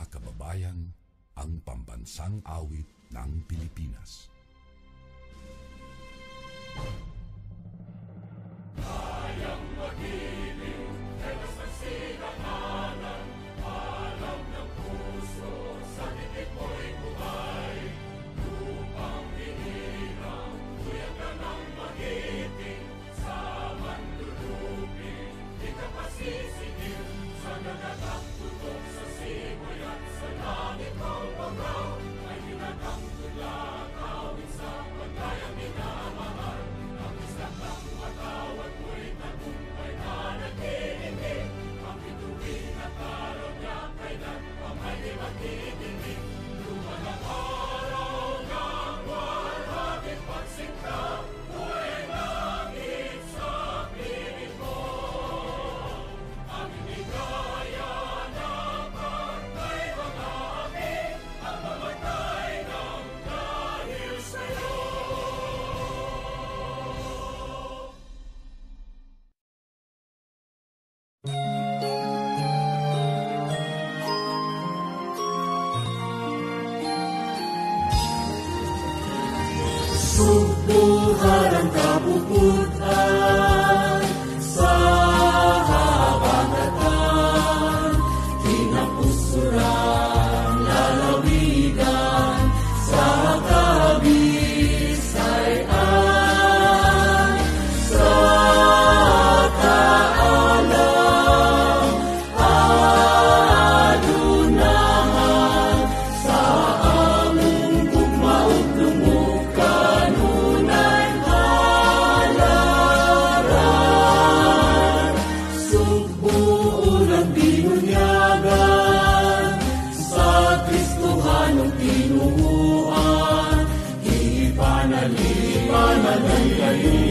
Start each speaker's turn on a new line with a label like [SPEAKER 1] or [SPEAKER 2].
[SPEAKER 1] kababayan, ang pambansang awit ng Pilipinas.
[SPEAKER 2] Kayang magiliw, telas ng sinakanan, alam ng puso, sa titik mo'y buhay. Lupang hinirang, tuyag ka ng magiting, sa manlulupin, di ka pasisigil, sa nagagang tutok sa simoy at sa langit ng pagaw, ay hinatang tulad, awit sa pagkayang minamahal. Ang isang ng matawag mo'y tagumpay na nag-iinit, ang bituin at araw niya kailan pa may di magdidinig. Luman ang araw ng walhagin pagsinta, buhay langit sa piling mo. Ang inigaya ng pagkay mga amin, ang mamatay ng dahil sa'yo. Subuhan ang kabubutan sa habagatan, kinapusuran, lalawigan, sa kabisay-an, sa kaalam, adunahan, sa among gugmaog lumukan, unay halaran. Subuon ang binunyagan sa Kristohanong tinuuan, ipanalangin kayo.